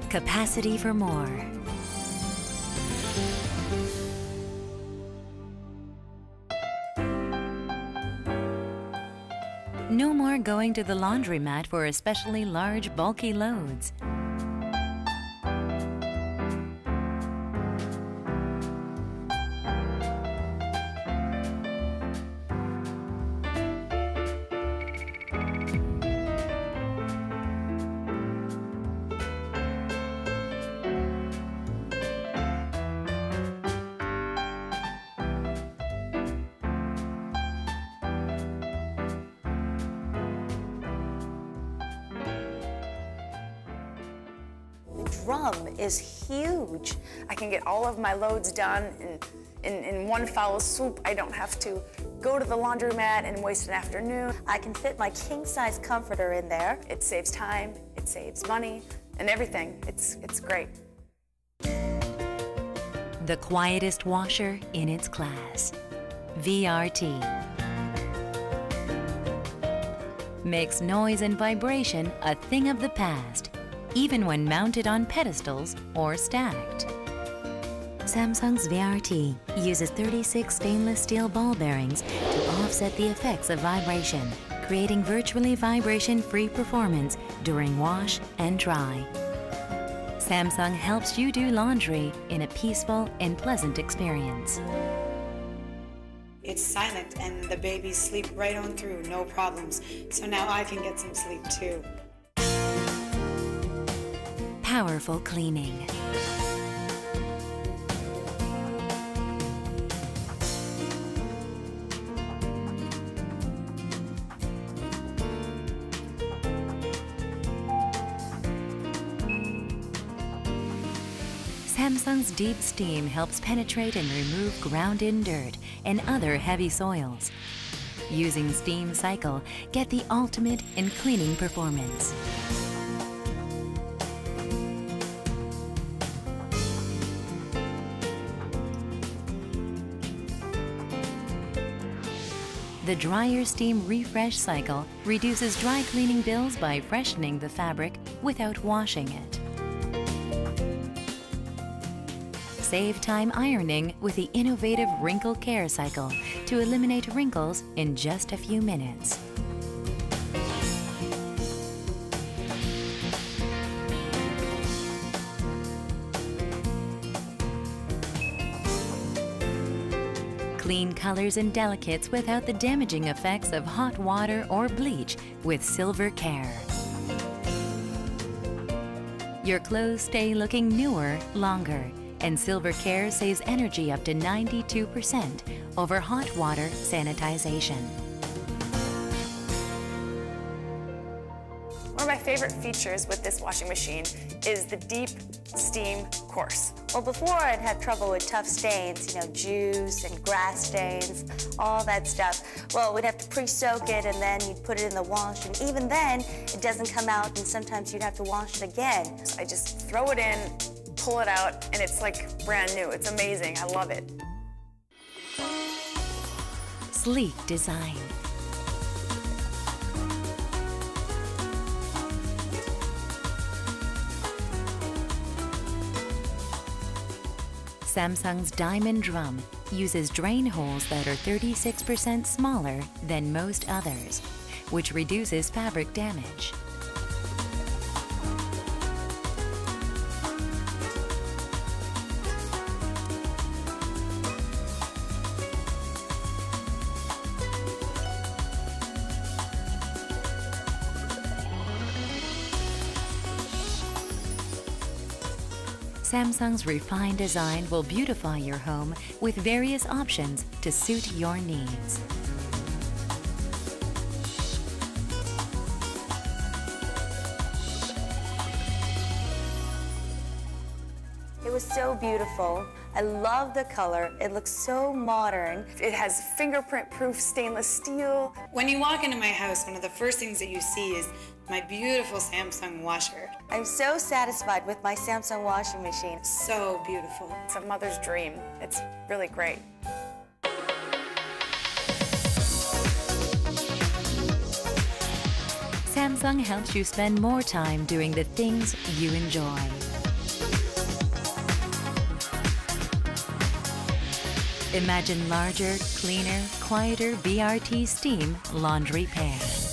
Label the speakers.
Speaker 1: Capacity for more. No more going to the laundromat for especially large, bulky loads.
Speaker 2: Drum is huge. I can get all of my loads done in one foul swoop. I don't have to go to the laundromat and waste an afternoon. I can fit my king-size comforter in there. It saves time, it saves money, and everything. It's great.
Speaker 1: The quietest washer in its class. VRT. Makes noise and vibration a thing of the past, even when mounted on pedestals or stacked. Samsung's VRT uses 36 stainless steel ball bearings to offset the effects of vibration, creating virtually vibration-free performance during wash and dry. Samsung helps you do laundry in a peaceful and pleasant experience.
Speaker 3: It's silent and the babies sleep right on through, no problems. So now I can get some sleep too.
Speaker 1: Powerful cleaning. Samsung's deep steam helps penetrate and remove ground-in dirt and other heavy soils. Using Steam Cycle, get the ultimate in cleaning performance. The Dryer Steam Refresh Cycle reduces dry cleaning bills by freshening the fabric without washing it. Save time ironing with the innovative Wrinkle Care Cycle to eliminate wrinkles in just a few minutes. Clean colors and delicates without the damaging effects of hot water or bleach with Silver Care. Your clothes stay looking newer longer, and Silver Care saves energy up to 92% over hot water sanitization.
Speaker 2: One of my favorite features with this washing machine is the deep steam course. Well, before I'd have trouble with tough stains, you know, juice and grass stains, all that stuff. Well, we'd have to pre-soak it and then you'd put it in the wash, and even then, it doesn't come out and sometimes you'd have to wash it again. So I just throw it in, pull it out, and it's like brand new. It's amazing. I love it.
Speaker 1: Sleek design. Samsung's Diamond Drum uses drain holes that are 36% smaller than most others, which reduces fabric damage. Samsung's refined design will beautify your home with various options to suit your needs.
Speaker 2: It was so beautiful. I love the color. It looks so modern. It has fingerprint-proof stainless steel.
Speaker 3: When you walk into my house, one of the first things that you see is my beautiful Samsung washer.
Speaker 2: I'm so satisfied with my Samsung washing machine.
Speaker 3: So beautiful.
Speaker 2: It's a mother's dream. It's really great.
Speaker 1: Samsung helps you spend more time doing the things you enjoy. Imagine larger, cleaner, quieter VRT steam laundry pair.